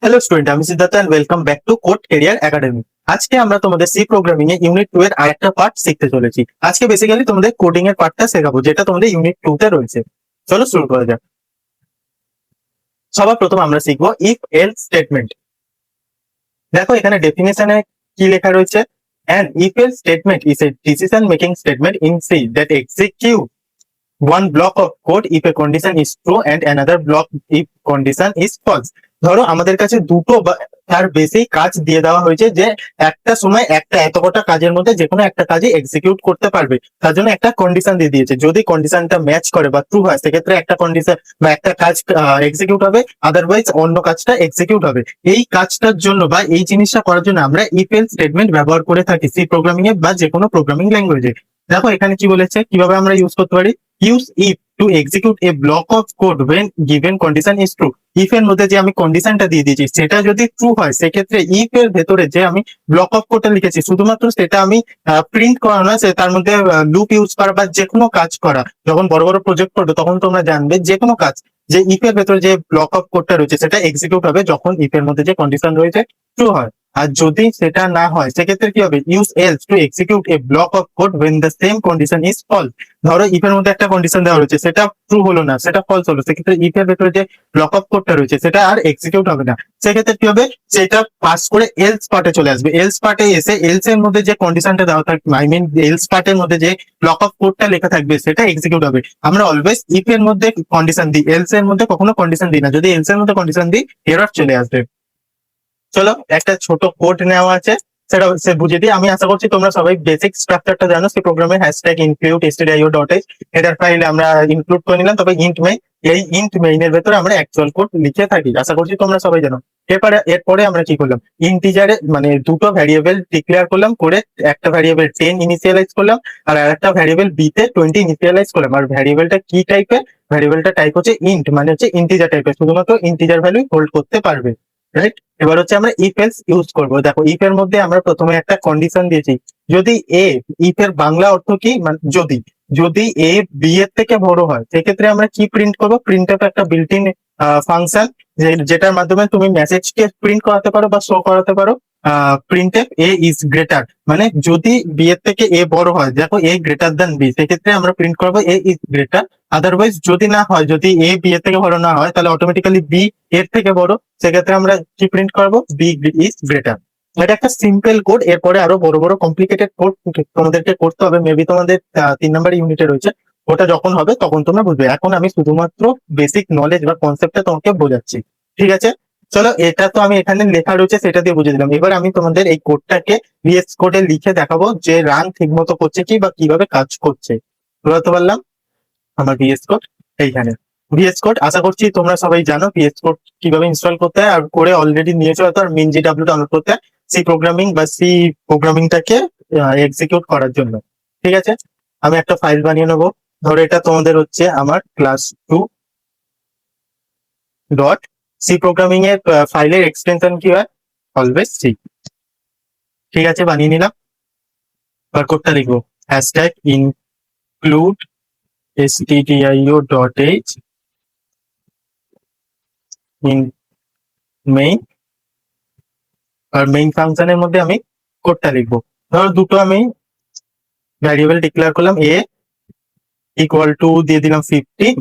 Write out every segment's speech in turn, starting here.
Hello student, আমি Siddharth and welcome back to Code Career Academy. আজকে আমরা তোমাদের সি প্রোগ্রামিং এ ইউনিট 2 এর আরেকটা পার্ট শিখতে চলেছি। আজকে বেসিক্যালি তোমাদের কোডিং এর পার্টটা শেখাবো, যেটা তোমাদের ইউনিট 2 তে রয়েছে। চলো শুরু করা যাক। সবার প্রথম আমরা শিখবো ইফ এলস স্টেটমেন্ট। দেখো এখানে ডেফিনেশনে কি লেখা রয়েছে, an if else statement is a decision making statement in C that execute one block of code if a condition is true and another block if condition is false। ধরো আমাদের কাছে দুটো বা তার বেশি কাজ দিয়ে দেওয়া হয়েছে, যে একটা সময় একটা এত কটা কাজের মধ্যে যে কোনো একটা কাজই এক্সিকিউট করতে পারবে, তার জন্য একটা কন্ডিশন দিয়ে দিয়েছে। যদি কন্ডিশনটা ম্যাচ করে বা ট্রু হয়, সেক্ষেত্রে একটা কন্ডিশন বা একটা কাজ এক্সিকিউট হবে, আদারওয়াইজ অন্য কাজটা এক্সিকিউট হবে। এই কাজটার জন্য বা এই জিনিসটা করার জন্য আমরা ইফ এলস স্টেটমেন্ট ব্যবহার করে থাকি সি প্রোগ্রামিং এ বা যে কোনো প্রোগ্রামিং ল্যাঙ্গুয়েজে। দেখো এখানে কি বলেছে, কিভাবে আমরা ইউজ করতে পারি। use if to execute a block of code when given condition is true। if এর মধ্যে যে আমি কন্ডিশনটা দিয়ে দিয়েছি সেটা যদি ট্রু হয়, সেক্ষেত্রে if এর ভেতরে যে আমি ব্লক অফ কোডটা লিখেছি শুধুমাত্র সেটা আমি প্রিন্ট করা নয়, তার মধ্যে লুপ ইউজ করা বা যে কোনো কাজ করা। যখন বড় বড় প্রজেক্ট করবে তখন তোমরা জানবে যে কোনো কাজ, যে if এর ভেতরে যে ব্লক অফ কোডটা রয়েছে সেটা এক্সিকিউট হবে যখন if এর মধ্যে যে কন্ডিশন রয়েছে ট্রু হয়। আর যদি সেটা না হয়, সেক্ষেত্রে কি হবে, use else two execute A block of code when the same condition is false। ধরো ইফ এর মধ্যে একটা কন্ডিশন দেওয়া রয়েছে, সেটা ট্রু হলো না, সেটা ফলস হলো, সেক্ষেত্রে ইফ এর ভেতরে যে ব্লক অফ কোডটা রয়েছে সেটা আর এক্সিকিউট হবে না। সেক্ষেত্রে কি হবে, সেটা পাস করে এলস পার্টে চলে আসবে। এলস পার্টে এসে এলস এর মধ্যে যে কন্ডিশনটা দেওয়া থাকবে, আই মিন এলস পার্টের মধ্যে যে ব্লক অফ কোডটা লেখা থাকবে সেটা এক্সিকিউট হবে। আমরা অলওয়েজ ইফ এর মধ্যে কন্ডিশন দিই, এলস এর মধ্যে কখনো কন্ডিশন দিই না। যদি এলস এর মধ্যে কন্ডিশন দিই, এরর চলে আসবে। চলো একটা ছোট কোড নেওয়া আছে, সেটা সে বুঝিয়ে দিই। আমি আশা করছি তোমরা সবাই বেসিক স্ট্রাকচারটা জানো। সেই প্রোগ্রামের হ্যাশট্যাগ ইনক্লুড stdio.h হেডার ফাইলে আমরা ইনক্লুড করে নিলাম, তবে ইন্ট মেইন, এই ইন্ট মেইনের ভেতরে আমরা অ্যাকচুয়াল কোড লিখে থাকি। আশা করছি তোমরা সবাই জানো। এরপরে আমরা কি করলাম, ইন্টিজারে মানে দুটো ভ্যারিয়েবল ডিক্লেয়ার করলাম, করে একটা ভ্যারিয়েবল 10 ইনিশিয়ালাইজ করলাম আর আরেকটা ভ্যারিয়েবল বি তে 20 ইনিশিয়ালাইজ করলাম। আর ভ্যারিয়েবলটা কি টাইপের, ভ্যারিয়েবলটা টাইপ হচ্ছে ইন্ট, মানে হচ্ছে ইন্টিজার টাইপের, শুধুমাত্র ইন্টিজার ভ্যালু হোল্ড করতে পারবে। রাইট। এবার হচ্ছে আমরা ইফ এলস ইউজ করবো। দেখো ইফ এর মধ্যে আমরা প্রথমে একটা কন্ডিশন দিয়েছি, যদি এ, ইফ এর বাংলা অর্থ কি, মানে যদি যদি এ বি এর থেকে বড় হয়, সেক্ষেত্রে আমরা কি প্রিন্ট করবো, প্রিন্ট এফ একটা বিল্ট ইন ফাংশন, যেটার মাধ্যমে তুমি মেসেজকে প্রিন্ট করাতে পারো বা শো করাতে পারো। Print F A is greater, মানে যদি বি এর থেকে এ বড় হয়, দেখো এ গ্রেটার দেন বি, সেক্ষেত্রে আমরা প্রিন্ট করবো এ ইজ গ্রেটার। আদারওয়াইজ যদি না হয়, যদি এ বি এর থেকে বড় না হয়, তাহলে অটোমেটিক্যালি বি এর থেকে বড়, সেক্ষেত্রে আমরা কি প্রিন্ট করবো, বি ইজ গ্রেটার। এটা একটা সিম্পল কোড। এরপরে আরো বড় বড় কমপ্লিকেটেড কোড তোমাদেরকে করতে হবে, মেবি তোমাদের 3 নম্বর ইউনিটে রয়েছে। ওটা যখন হবে তখন তোমরা বুঝবে। এখন আমি শুধুমাত্র বেসিক নলেজ বা কনসেপ্টটা তোমাকে বোঝাচ্ছি, ঠিক আছে? চলো, এটা তো আমি এখানে লেখা রয়েছে সেটা দিয়ে বুঝে দিলাম। এবার আমি তোমাদের এই কোডটাকে ভিএস কোডে লিখে দেখাবো, যে রান ঠিক মতো করছে কি বা কিভাবে কাজ করছে। বুঝতে পারলাম। আমার ভিএস কোড এইখানে। ভিএস কোড আশা করছি তোমরা সবাই জানো ভিএস কোড কিভাবে ইনস্টল করতে হয়, আর করে অলরেডি নিয়েছো হয়তো। আর মিন জিডাব্লিউ ডাউনলোড করতে হয় সি প্রোগ্রামিং বা সি প্রোগ্রামিংটাকে এক্সিকিউট করার জন্য। ঠিক আছে, আমি একটা ফাইল বানিয়ে নেবো। ধরো এটা তোমাদের হচ্ছে আমার class2.সি প্রোগ্রামিং এর ফাইলের এক্সটেনশন কি হয়, অলওয়েজ সি। ঠিক আছে, বানিয়ে নিলাম। এবার কোডটা লিখবো, hashtag include stdio.h int main. আর মেইন ফাংশনের মধ্যে আমি কোডটা লিখবো। ধরো দুটো আমি ভ্যারিয়েবল ডিক্লেয়ার করলাম, এ ইকুয়াল টু দিয়ে দিলাম 50,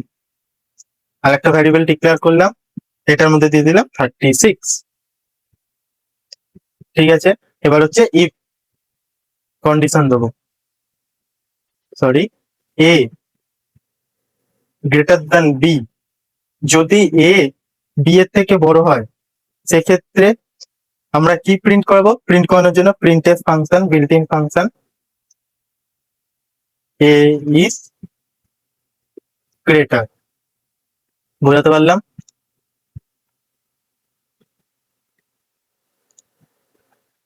আর একটা ভ্যারিয়েবল ডিক্লেয়ার করলাম, এটার মধ্যে দিয়ে দিলাম 36। ঠিক আছে, এবার হচ্ছে ইফ কন্ডিশন দেবো, সরি, এ গ্রেটার দ্যান বি। যদি এ বি এর থেকে বড় হয়, সেক্ষেত্রে আমরা কি প্রিন্ট করবো, প্রিন্ট করানোর জন্য print F function, built in function, A is greater. বোঝাতে পারলাম?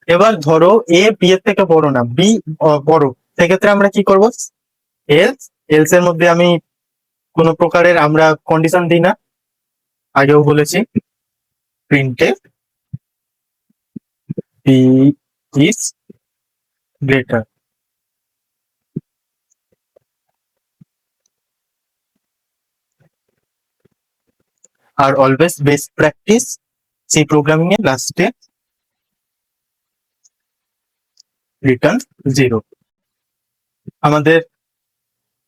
এবার ধরো এ বি এর থেকে বড় না, বি বড়, সেক্ষেত্রে আমরা কি করব, এলস। এলস এর মধ্যে আমি কোনো প্রকারের আমরা কন্ডিশন দিই না, আগেও বলেছি। Printf B is greater. আর always best practice, C programming এর লাস্টে রিটার্ন 0। আমাদের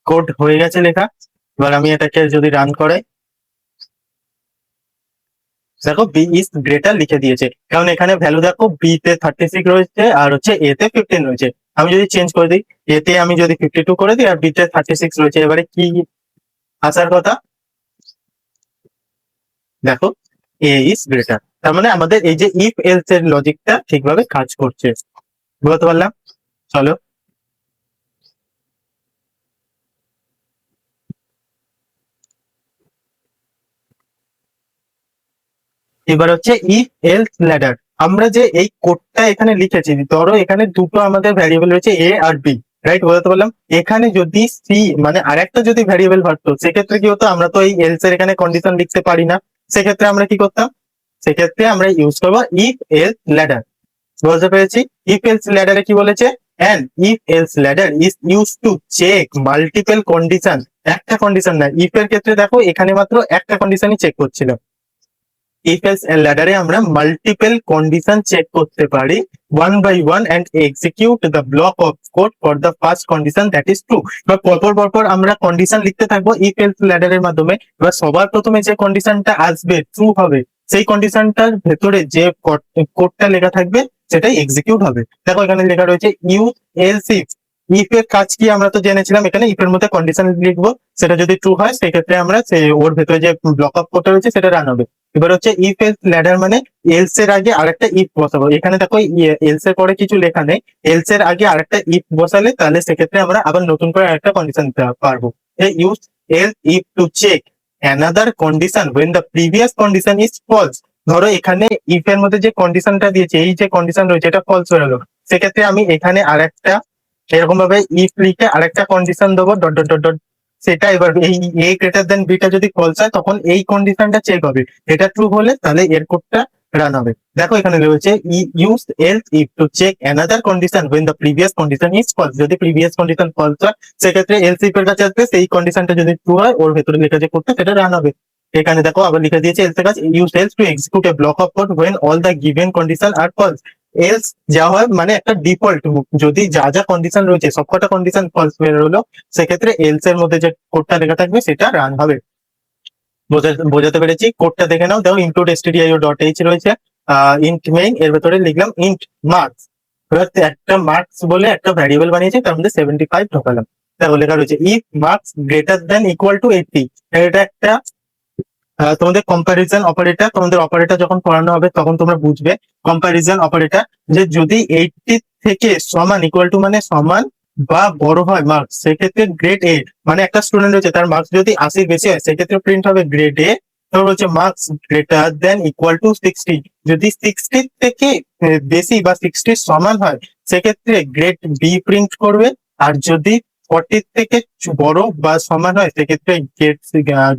কোড হয়ে গেছে লেখা। এবার আমি এটাকে যদি রান করাই, দেখো বি ইজ গ্রেটার লিখে দিয়েছে, কারণ এখানে ভ্যালু দেখো বি তে 36 রয়েছে আর হচ্ছে এ তে 15 রয়েছে। আমি যদি চেঞ্জ করে দিই, এ তে আমি যদি 52 করে দিই আর বি তে 36 রয়েছে, এবারে কি আসার কথা দেখো এ ইজ গ্রেটার। তার মানে আমাদের এই যে ইফ এলস এর লজিকটা ঠিকভাবে কাজ করছে। বুঝতে পারলাম? চলো এবার হচ্ছে ইফ এলস ল্যাডার। আমরা যে এই কোডটা এখানে লিখেছি, ধরো এখানে দুটো আমাদের ভ্যারিয়েবল রয়েছে এ আর বি, রাইট? বলতে পারলাম এখানে যদি সি মানে আরেকটা যদি ভ্যারিয়েবল থাকতো, সেক্ষেত্রে কি হতো, আমরা তো এই এলস এর এখানে কন্ডিশন লিখতে পারি না। সেক্ষেত্রে আমরা কি করতাম, সেক্ষেত্রে আমরা ইউজ করবো ইফ এলস ল্যাডার। বুঝতে পেরেছি? ইফ এলস ল্যাডারে কি বলেছে, and if else ladder is used to check multiple condition, একটা কন্ডিশন না, ইফ এর ক্ষেত্রে দেখো এখানে মাত্র একটা কন্ডিশনই চেক করছিল। ইফ এলস ল্যাডারে আমরা মাল্টিপল কন্ডিশন চেক করতে পারি one by one and execute the block of code for the first condition that is true. এবার পরপর পরপর আমরা কন্ডিশন লিখতে থাকবো ইফ এলস ল্যাডারের মাধ্যমে। এবার সবার প্রথমে যে কন্ডিশনটা আসবে ট্রু হবে, সেই কন্ডিশনটার ভেতরে যে কোডটা লেখা থাকবে সেটাই এক্সিকিউট হবে। দেখো এখানে লেখা রয়েছে ইউজ এলস ইফ। ইফ এর কাজ কি আমরা তো জেনেছিলাম, এখানে ইফ এর মধ্যে কন্ডিশন লিখবো, সেটা যদি ট্রু হয় সেক্ষেত্রে আমরা ওর ভেতরে যে ব্লক অফ কোডটা রয়েছে সেটা রান হবে। এবার হচ্ছে ইফ এলস ল্যাডার মানে এলস এর আগে আরেকটা ইফ বসাবো। এখানে দেখো এলস এর পরে কিছু লেখা নেই, এলস এর আগে আরেকটা ইফ বসালে তাহলে সেক্ষেত্রে আমরা আবার নতুন করে আরেকটা কন্ডিশন দিতে পারবো। Use else if to check another condition when the previous condition is false। ধরো এখানে ইফ এর মধ্যে যে কন্ডিশনটা দিয়েছে, এই যে কন্ডিশন রয়েছে এটা ফলস হয়ে গেল, সেক্ষেত্রে আমি এখানে আরেকটা এরকম ভাবে ইফ লিখে আরেকটা কন্ডিশন দেবো ডট ডট ডট ডট। সেটা এবার এই এ গ্রেটার দেন বিটা যদি ফলস হয় তখন এই কন্ডিশনটা চেক হবে, এটা ট্রু হলে তাহলে এর কোডটা রান হবে। দেখো এখানে রয়েছে use else if to check another condition when the previous condition is false। যদি প্রিভিয়াস কন্ডিশন ফলস হয় সেক্ষেত্রে এলস ইফ এর কাছে আসবে, সেই কন্ডিশনটা যদি ট্রু হয় ওর ভেতরে লেখা যে কোডটা সেটা রান হবে। এখানে দেখো আবার লিখে দিয়েছে এলস এর কাছে use else two execute A block of code when all the given condition are false। Else যা হয় মানে একটা ডিফল্ট, যদি যা যা কন্ডিশন রয়েছে সবকটা কন্ডিশন ফলস বের হলো, সেক্ষেত্রে এলস এর মধ্যে যে কোডটা লেখা থাকবে সেটা রান হবে। বোঝাতে পেরেছি? কোডটা দেখে নাও। দেখো ইনক্লুড stdio ডট এইচ রয়েছে, ইন্ট মেইন, এর ভেতরে লিখলাম ইন্ট মার্কস। এবার একটা মার্কস বলে একটা ভ্যারিয়েবল বানিয়েছি, তার মধ্যে 75 ঢোকালাম। দেখো লেখা রয়েছে if marks greater than equal to 80। এটা একটা তোমাদের কম্পারিজন অপারেটর, তোমাদের অপারেটর যখন পড়ানো হবে তখন তোমরা বুঝবে। কম্পারিজন অপারেটর যে যদি 80 থেকে সমান ইকুয়াল টু মানে সমান বা বড় হয় মার্কস, সেক্ষেত্রে গ্রেড এ, মানে একটা স্টুডেন্ট রয়েছে তার মার্কস যদি 80 বেশি হয় সেক্ষেত্রে প্রিন্ট হবে গ্রেড এ। তারপর হচ্ছে marks greater than equal to 60। যদি 60 থেকে বেশি বা 60 সমান হয় সেক্ষেত্রে গ্রেড বি প্রিন্ট করবে। আর যদি 40 থেকে বড় বা সমান হয় সেক্ষেত্রে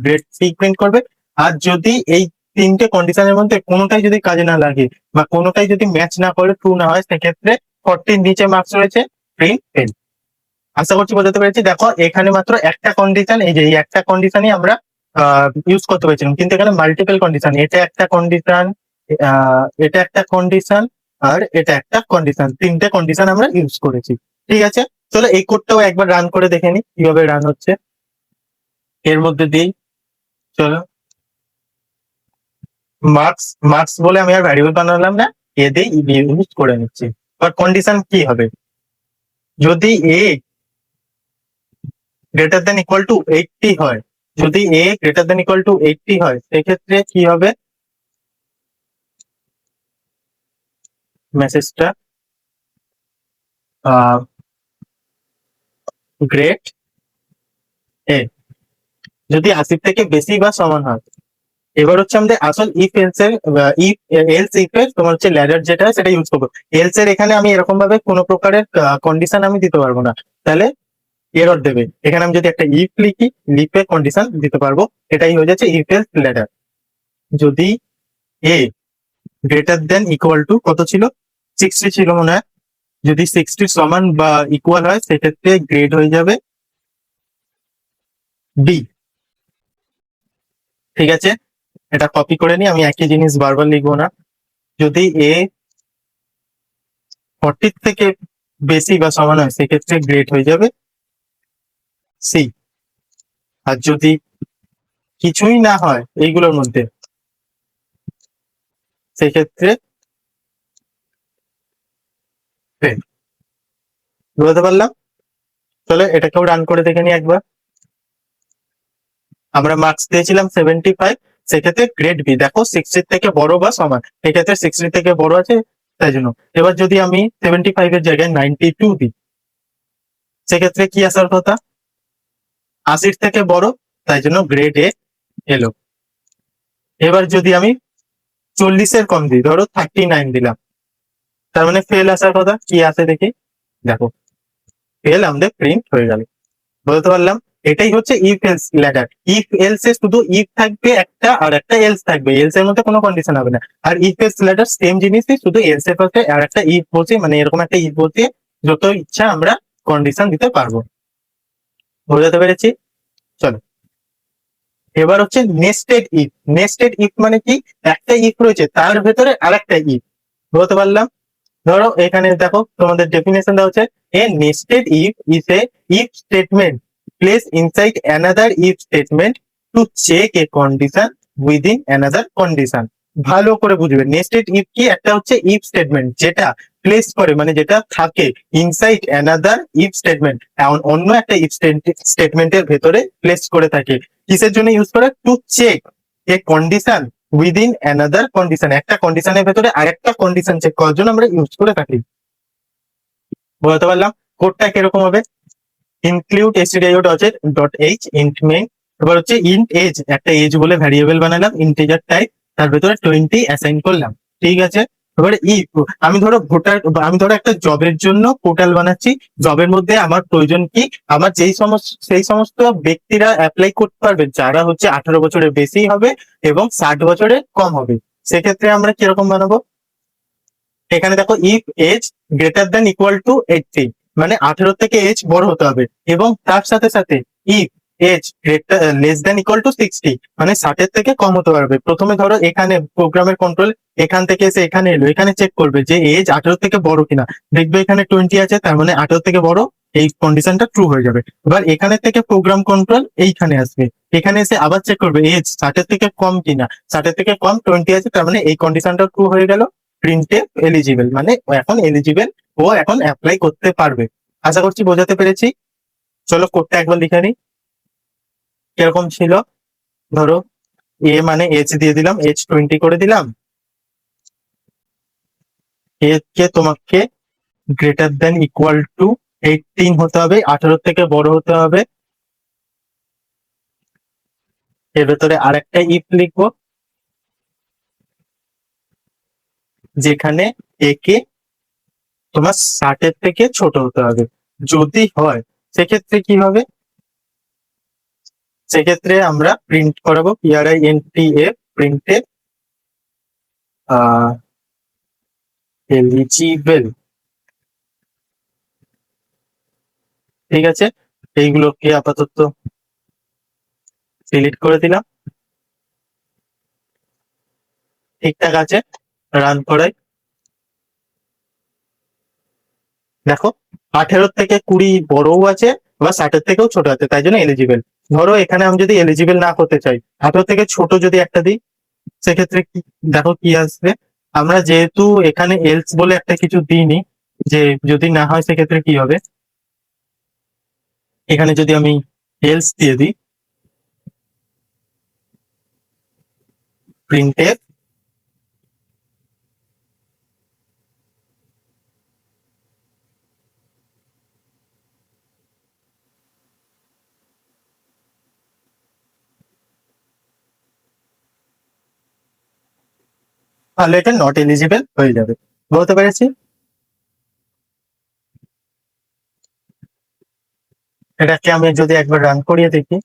গ্রেড সি প্রিন্ট করবে। আর যদি এই তিনটে কন্ডিশনের মধ্যে কোনোটাই যদি কাজে না লাগে বা কোনোটাই যদি ম্যাচ না করে ট্রু না হয় সেক্ষেত্রে 40 নিচে মার্কস রয়েছে প্রিন্ট ফেল। আশা করছি বোঝাতে পেরেছি। দেখো এখানে মাত্র একটা কন্ডিশন, এই যে এই একটা কন্ডিশনই আমরা ইউজ করতে পেরেছিলাম, কিন্তু এখানে মাল্টিপল কন্ডিশন। এটা একটা কন্ডিশন, এটা একটা কন্ডিশন, আর এটা একটা কন্ডিশন, তিনটে কন্ডিশন আমরা ইউজ করেছি। ঠিক আছে, চলো এই কোডটাও একবার রান করে দেখে নি কিভাবে রান হচ্ছে। এর মধ্যে দিই, চলো মার্কস মার্কস বলে আমি আর ভ্যারিয়েবল বানালাম না, এ দিয়ে ইউজ করে নিচ্ছি। বাট কন্ডিশন কি হবে, যদি এ গ্রেটার দেন ইকুয়াল টু 80 হয়, যদি এ গ্রেটার দেন ইকুয়াল টু 80 হয় সেক্ষেত্রে কি হবে, মেসেজটা গ্রেট এ যদি 80 থেকে বেশি বা সমান হয়। এবার হচ্ছে আমাদের আসল ইফ এলস এর ইফ এলস ইফ এর তোমার হচ্ছে ল্যাডার যেটা সেটা ইউজ করবো। এলস এর এখানে আমি এরকম ভাবে কোনো প্রকারের কন্ডিশন আমি দিতে পারবো না, তাহলে এরর দেবে। এখানে আমি যদি একটা ইফ লিখি, লিফে কন্ডিশন দিতে পারবো। এটাই হয়ে যাচ্ছে ইফ এলস ল্যাডার। যদি এ গ্রেটার দেন ইকুয়াল টু কত ছিল, 60 ছিল মনে হয়, যদি 60 সমান বা ইকুয়াল হয় সেক্ষেত্রে গ্রেড হয়ে যাবে বি। ঠিক আছে, এটা কপি করে নিই, আমি একই জিনিস বারবার লিখবো না। যদি এ 40 থেকে বেশি বা সমান হয় সেক্ষেত্রে গ্রেড হয়ে যাবে সি। আর যদি কিছুই না হয় এইগুলোর মধ্যে সেক্ষেত্রে ফেল। বুঝতে পারলাম? চলো এটাকেও রান করে দেখে নিই একবার। আমরা মার্কস দিয়েছিলাম 75, সেক্ষেত্রে গ্রেড বি দেখো 60 থেকে বড় বা সমান, এক্ষেত্রে 60 থেকে বড় আছে তাই জন্য। এবার যদি আমি 75 এর জায়গায় 92 দিই সেক্ষেত্রে কি আসার কথা? 80 থেকে বড়, তাই জন্য গ্রেড এ এলো। এবার যদি আমি 40-এর কম দিই, ধরো 39 দিলাম, তার মানে ফেল আসার কথা। কি আছে দেখি, দেখো ফেল আমাদের প্রিন্ট হয়ে গেল। বলতে পারলাম এটাই হচ্ছে if else ladder. If else এ শুধু ইফ থাকবে একটা আর একটা এলস থাকবে, এলস এর মধ্যে কোনো কন্ডিশন হবে না। আর ইফ এলস ল্যাডার সেম জিনিসই, শুধু এলস এর পাশে আর একটা ইফ বসে, মানে এরকম একটা ইফ বসিয়ে যত ইচ্ছা আমরা কন্ডিশন দিতে পারবো। বোঝাতে পেরেছি? চলো এবার হচ্ছে নেস্টেড ইফ। নেস্টেড ইফ মানে কি, একটা ইফ রয়েছে তার ভেতরে আর একটা ইফ। বলতে পারলাম, ধরো এখানে দেখো তোমাদের ডেফিনেশন দেওয়া হচ্ছে a nested if is a if statement place inside another if statement to check a condition within another condition. ভালো করে বুঝবে, নেস্টেড ইফ কি, একটা হচ্ছে ইফ স্টেটমেন্ট যেটা প্লেস করে, মানে যেটা থাকে ইনসাইড অ্যানাদার ইফ স্টেটমেন্ট, অন্য একটা ইফ স্টেটমেন্টের ভেতরে প্লেস করে থাকে। কিসের জন্য ইউজ করে? To check a condition within another condition, একটা কন্ডিশনের ভেতরে আরেকটা কন্ডিশন চেক করার জন্য আমরা ইউজ করে থাকি। বলতে পারলাম কোডটা কিরকম হবে? Include stdio.h int main। এবার হচ্ছে ইন্ট এজ, একটা এজ বলে ভ্যারিয়েবল বানালাম ইন্টিজার টাইপ, তার ভেতরে 20 অ্যাসাইন করলাম। ঠিক আছে। এবারে ইফ আমি ধরো ভোটার, আমি ধরো একটা জবের জন্য পোর্টাল বানাচ্ছি, জবের মধ্যে আমার প্রয়োজন কি, আমার সেই সমস্ত ব্যক্তিরা অ্যাপ্লাই করতে পারবে যারা হচ্ছে 18 বছরের বেশি হবে এবং 60 বছরের কম হবে। সেক্ষেত্রে আমরা কিরকম বানাবো? এখানে দেখো if age greater than equal to 80, মানে 18 থেকে এজ বড় হতে হবে, এবং তার সাথে সাথে if age less than equal to 60, মানে 60-এর থেকে কম হতে পারবে। প্রথমে ধরো এখানে প্রোগ্রামের কন্ট্রোল এখান থেকে এসে এখানে এলো, এখানে চেক করবে যে এজ 18 থেকে বড় কিনা, দেখবে এখানে 20 আছে, তার মানে 18 থেকে বড়, এই কন্ডিশনটা ট্রু হয়ে যাবে। এবার এখানে থেকে প্রোগ্রাম কন্ট্রোল এইখানে আসবে, এখানে এসে আবার চেক করবে এজ 60-এর থেকে কম কিনা, 60-এর থেকে কম 20 আছে, তার মানে এই কন্ডিশনটা ট্রু হয়ে গেল। প্রিন্টএফ এলিজিবল, মানে এখন এলিজিবল, ও এখন অ্যাপ্লাই করতে পারবে। আশা করছি বোঝাতে পেরেছি। চলো কোডটা একবার লিখে নিই কিরকম ছিল। ধরো এ মানে এজ দিয়ে দিলাম, এজ 20 করে দিলাম, এজ কে তোমাকে গ্রেটার দেন ইকুয়াল টু 18 হতে হবে, 18 থেকে বড় হতে হবে। এর ভেতরে আরেকটা ইফ লিখবো যেখানে একে তোমার 60-এর থেকে ছোট হতে হবে। যদি হয় সেক্ষেত্রে কি হবে? সেক্ষেত্রে আমরা প্রিন্ট করাবো printf প্রিন্টে এলিজিবল। ঠিক আছে, এইগুলোকে আপাতত সিলেক্ট করে দিলাম, ঠিকঠাক আছে। রান করাই, দেখো 18 থেকে 20 বড়ও আছে, বা 60-এর থেকেও ছোট আছে, তাই জন্য এলিজিবল। ধরো এখানে আমি যদি এলিজিবল না করতে চাই, 18 থেকে ছোট যদি একটা দিই সেক্ষেত্রে কি, দেখো কি আসবে। আমরা যেহেতু এখানে এলস বলে একটা কিছু দিইনি, যে যদি না হয় সেক্ষেত্রে কি হবে, এখানে যদি আমি এলস দিয়ে দিই প্রিন্টএফ তাহলে এটা নট এলিজিবল হয়ে যাবে। বলতে পেরেছি? এটাকে আমি যদি একবার রান করিয়ে দেখি,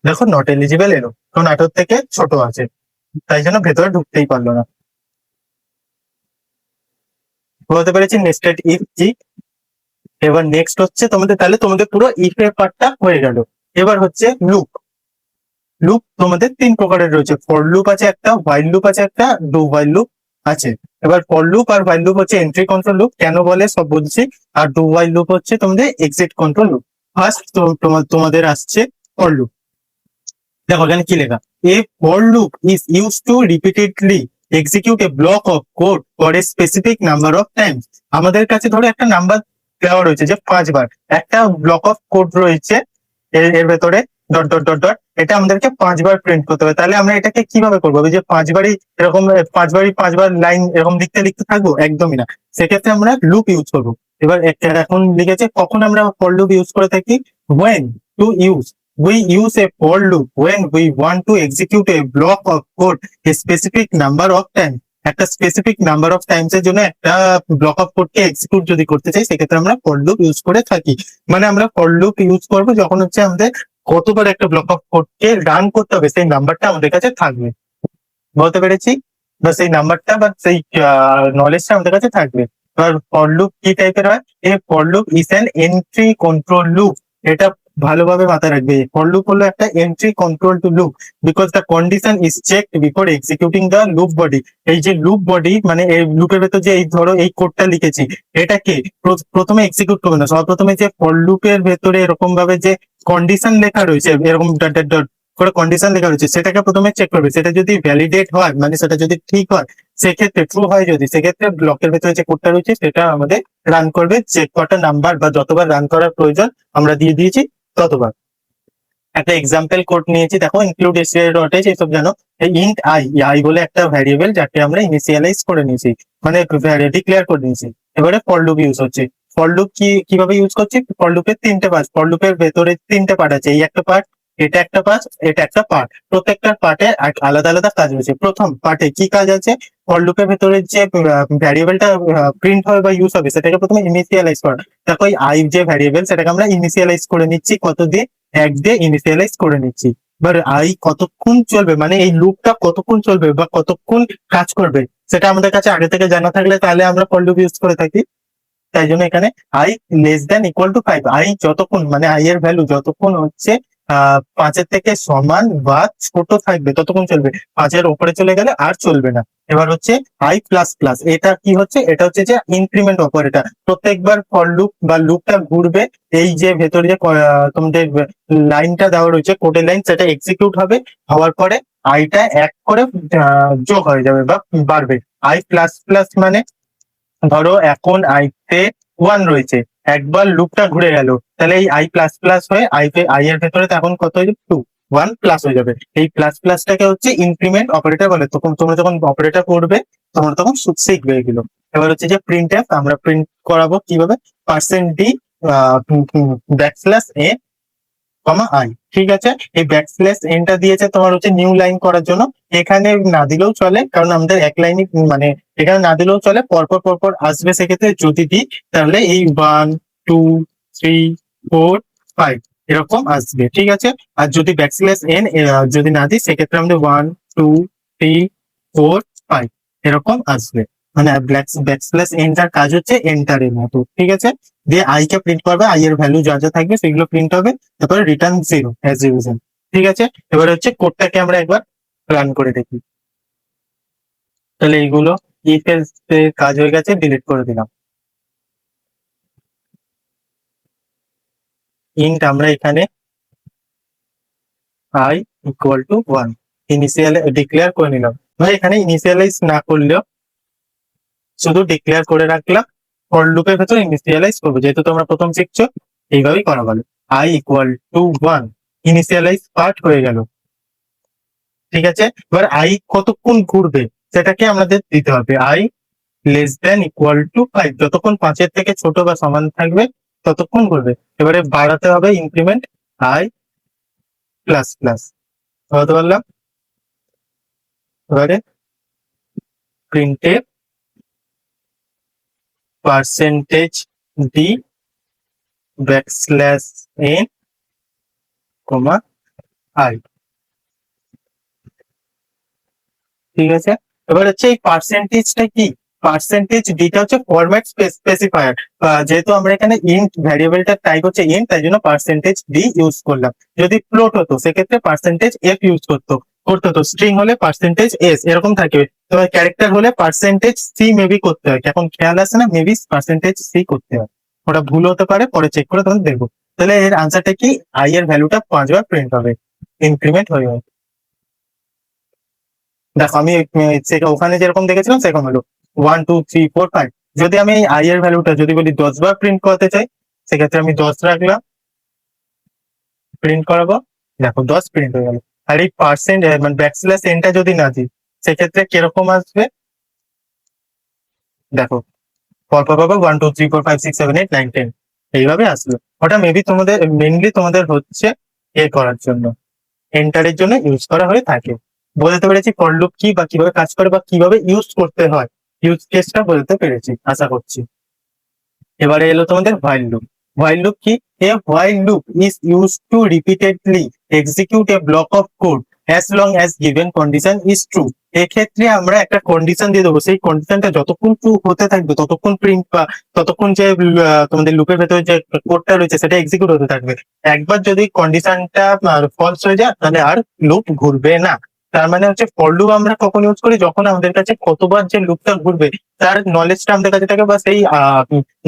দেখো নট এলিজিবল এলো, কারণ 18 থেকে ছোট আছে, তাই জন্য ভেতরে ঢুকতেই পারলো না। বলতে পেরেছি নেস্টেড ইফ কি। এবার নেক্সট হচ্ছে তোমাদের, তাহলে তোমাদের পুরো ইফ এর পার্টটা হয়ে গেল। এবার হচ্ছে লুপ। লুপ তোমাদের তিন প্রকারের রয়েছে, ফর লুপ আছে একটা, হোয়াইল লুপ আছে একটা, ডু হোয়াইল লুপ আছে। এবার ফর লুপ আর হোয়াইল লুপ হচ্ছে এন্ট্রি কন্ট্রোল লুপ, কেন বলে সব বলছি। আর ডু হোয়াইল লুপ হচ্ছে তোমাদের এক্সিট কন্ট্রোল লুপ। ফার্স্ট তোমাদের আসছে ফর লুপ। দেখো এখানে কি লেখা, এ for loop is use to repeatedly execute A block of code for a specific number of Times. আমাদের কাছে ধরো একটা নাম্বার দেওয়া রয়েছে যে 5 বার, একটা ব্লক অফ কোড রয়েছে এর ভেতরে ডট ডট ডট ডট, এটা আমাদেরকে 5 বার প্রিন্ট করতে হবে। তাহলে আমরা এটাকে কিভাবে করবো, ওই যে 5 বারই এরকম 5বার লাইন এরকম লিখতে লিখতে থাকবো, একদমই না। সেক্ষেত্রে আমরা লুপ ইউজ করবো। এবার এখন লিখেছে কখন আমরা ফর লুপ ইউজ করে থাকি, when to use we use a for loop when we want to execute a block of code a specific number of times। একটা স্পেসিফিক নাম্বার অফ টাইমস এর জন্য একটা block of code K execute যদি করতে চাই, সেক্ষেত্রে আমরা for loop use করে থাকি। মানে আমরা ফর লুপ ইউজ করব যখন হচ্ছে আমাদের কতবার একটা block of code K run করতে হবে সেই নাম্বারটা আমাদের কাছে থাকবে। বলতে পেরেছি? বা সেই নাম্বারটা বা সেই নলেজটা আমাদের কাছে থাকবে। এবার ফর লুপ কি টাইপের হয়, a for loop is an entry control loop. এটা ভালোভাবে মাথায় রাখবে, ফর লুপ হলো একটা entry control to loop because the condition is checked before executing the loop body. এই যে লুপ বডি মানে এই লুপের ভেতর যে এই ধরো এই কোডটা লিখেছি, এটাকে প্রথমে এক্সিকিউট করবে না, সব প্রথমে যে ফর লুপের ভেতরে এরকম ভাবে যে কন্ডিশন লেখা রয়েছে এরকম ডট ডট ডট করে কন্ডিশন লেখা রয়েছে, সেটাকে প্রথমে চেক করবে। সেটা যদি ভ্যালিডেট হয় মানে সেটা যদি ঠিক হয়, সেক্ষেত্রে ট্রু হয় যদি, সেক্ষেত্রে ব্লকের ভেতরে যে কোডটা রয়েছে সেটা আমাদের রান করবে। যে কটা নাম্বার বা যতবার রান করার প্রয়োজন আমরা দিয়ে দিয়েছি ততবার। একটা এক্সাম্পল কোড নিয়েছি, দেখো ইনক্লুড ডট এস, এইসব জানো। ইন্ট আই, আই বলে একটা ভ্যারিয়েবল যাকে আমরা ইনিশিয়ালাইজ করে নিয়েছি, মানে ডিক্লেয়ার করে নিয়েছি। এবারে ফর লুপ ইউজ হচ্ছে। ফর লুপ কিভাবে ইউজ করছি, ফর লুপের 3টে পার্ট, ফর লুপের ভেতরে 3টে পার্ট আছে, এই একটা পার্ট, এটা একটা পার্ট, এটা একটা পার্ট। প্রত্যেকটা পার্টে আলাদা আলাদা কাজ রয়েছে। প্রথম পার্টে কি কাজ আছে, ফর লুপের ভেতরে যে ভ্যারিয়েবলটা প্রিন্ট হবে বা ইউজ হবে সেটাকে প্রথমে ইনিশিয়ালাইজ করা। দেখো আই যে ভ্যারিয়েবল সেটাকে আমরা ইনিশিয়ালাইজ করে নিচ্ছি, কত দিয়ে, 1 দিয়ে ইনিশিয়ালাইজ করে নিচ্ছি। এবার আই কতক্ষণ চলবে মানে এই লুপটা কতক্ষণ চলবে বা কতক্ষণ কাজ করবে, সেটা আমাদের কাছে আগে থেকে জানা থাকলে তাহলে আমরা ফর লুপ ইউজ করে থাকি। তাই জন্য এখানে I less than equal to 5, I যতক্ষণ মানে আই এর ভ্যালু যতক্ষণ হচ্ছে 5-এর থেকে সমান বা ছোট থাকবে ততক্ষণ চলবে, 5-এর উপরে চলে গেলে আর চলবে না। এবার হচ্ছে আই প্লাস প্লাস, এটা কি হচ্ছে, এটা হচ্ছে যে ইনক্রিমেন্ট অপারেটর। প্রত্যেকবার ফর লুপ বা লুপটা ঘুরবে, এই যে ভেতরে যে তোমাদের লাইনটা দেওয়া রয়েছে কোডের লাইন, সেটা এক্সিকিউট হবে, হওয়ার পরে আইটা 1 করে যোগ হয়ে যাবে বা বাড়বে। আই প্লাস প্লাস মানে ধরো এখন আইতে 1 রয়েছে, একবার লুপটা ঘুরে গেল, তাহলে এই আই প্লাস প্লাস হয়ে আই এর ভেতরে তখন কত হয়ে যাবে, 2, 1 প্লাস হয়ে যাবে। এই প্লাস প্লাসটাকে হচ্ছে ইনক্রিমেন্ট অপারেটর বলে। তখন তোমরা যখন অপারেটর করবে তোমরা তখন শিখবে এগুলো। এবার হচ্ছে যে প্রিন্ট এফ, আমরা প্রিন্ট করাবো কিভাবে, %d backslash A comma I. ঠিক আছে, এই ব্যাকস্ল্যাশ এনটা দিয়েছে তোমার হচ্ছে নিউ লাইন করার জন্য। এখানে না দিলেও চলে, কারণ আমাদের এক লাইনই মানে এখানে না দিলেও চলে, পরপর পরপর আসবে। সেক্ষেত্রে যদি দিই তাহলে এই 1, 2, 3, 4, 5 এরকম আসবে। ঠিক আছে, আর যদি ব্যাকস্ল্যাশ এন যদি না দিই সেক্ষেত্রে আমাদের 1, 2, 3, 4, 5 এরকম আসবে। মানে ব্যাকস্ল্যাশ এনটার কাজ হচ্ছে এন্টারের মতো। ঠিক আছে, দিয়ে আই কে প্রিন্ট করবে, আই এর ভ্যালু যা যা থাকবে সেগুলো প্রিন্ট হবে, তারপরে রিটার্ন 0 অ্যাজ ইউজুয়াল। ঠিক আছে, এবার হচ্ছে কোডটাকে আমরা একবার রান করে দেখি। তাহলে এইগুলো ইফ এলস কাজ হয়ে গেছে, ডিলিট করে দিলাম। ইন্ট আমরা এখানে I equal to 1 initial declare করে নিলাম। ভাই এখানে ইনিশিয়ালাইজ না করলেও শুধু ডিক্লেয়ার করে রাখলাম, ফর লুপের ভেতর ইনিশিয়ালাইজ করবো, যেহেতু তোমরা প্রথম শিখছো এইভাবেই করা ভালো। I equal to 1 initialise part হয়ে গেল। ঠিক আছে, এবার আই কতক্ষণ ঘুরবে সেটাকে আমাদের দিতে হবে, I less than equal to 5, যতক্ষণ 5-এর থেকে ছোট বা সমান থাকবে ততক্ষণ ঘুরবে। এবারে বাড়াতে হবে ইনক্রিমেন্ট আই প্লাস প্লাস, বলতে পারলাম। এবারে প্রিন্টে %d backslash N comma I. ঠিক আছে, এবার হচ্ছে এই পার্সেন্টেজটা কি, পার্সেন্টেজ ডিটা হচ্ছে ফরম্যাট স্পেসিফায়ার, যেহেতু আমরা এখানে ইন্ট ভ্যারিয়েবলটার টাইপ হচ্ছে ইন্ট, তাই জন্য পার্সেন্টেজ ডি ইউজ করলাম। যদি ফ্লোট হতো সেক্ষেত্রে পার্সেন্টেজ এফ ইউজ করতে হতো, স্ট্রিং হলে পার্সেন্টেজ এস এরকম থাকবে, তবে ক্যারেক্টার হলে পার্সেন্টেজ সি মেবি করতে হয়, এখন খেয়াল আসে না, মেবি পার্সেন্টেজ সি করতে হয়, ওটা ভুল হতে পারে, পরে চেক করে তখন দেখবো। তাহলে এর আনসারটা কি, আই এর ভ্যালুটা 5 বার প্রিন্ট হবে, ইনক্রিমেন্ট হয়ে যাবে। দেখো আমি ওখানে যেরকম দেখেছিলাম সেরকম হলো 1 2 3 4 5। যদি আমি এই আই এর ভ্যালুটা যদি বলি 10 বার প্রিন্ট করাতে চাই, সেক্ষেত্রে আমি 10 রাখলাম, প্রিন্ট করাবো, দেখো 10 প্রিন্ট হয়ে গেল। আর এই পার্সেন্ট মানে ব্যাকস্ল্যাশ এনটা যদি না দিই সেক্ষেত্রে কিরকম আসবে, দেখো পরপর পাবো 1 2 3 4 5 6 7 8 9 10 এইভাবে আসলো। ওটা মেবি তোমাদের মেনলি তোমাদের হচ্ছে এ করার জন্য, এন্টারের জন্য ইউজ করা হয়ে থাকে। বলতে পেরেছি ফর লুপ কি বা কিভাবে কাজ করে বা কিভাবে ইউজ করতে হয়, ইউজ কেসটা বলতে পেরেছি আশা করছি। এবারে এলো তোমাদের হোয়াইল লুপ। হোয়াইল লুপ কি, a while loop is use to repeatedly execute A block of code as long as given condition is true. এক্ষেত্রে আমরা একটা কন্ডিশন দিয়ে দেবো, সেই কন্ডিশনটা যতক্ষণ ট্রু হতে থাকবে ততক্ষণ প্রিন্ট বা ততক্ষণ যে তোমাদের লুপের ভেতরে যে কোডটা রয়েছে সেটা এক্সিকিউট হতে থাকবে। একবার যদি কন্ডিশনটা ফলস হয়ে যায় তাহলে আর লুপ ঘুরবে না। তার মানে হচ্ছে ফর লুপ আমরা কখন ইউজ করি, যখন আমাদের কাছে কতবার যে লুপটা ঘুরবে তার নলেজটা আমাদের কাছে থাকে বা সেই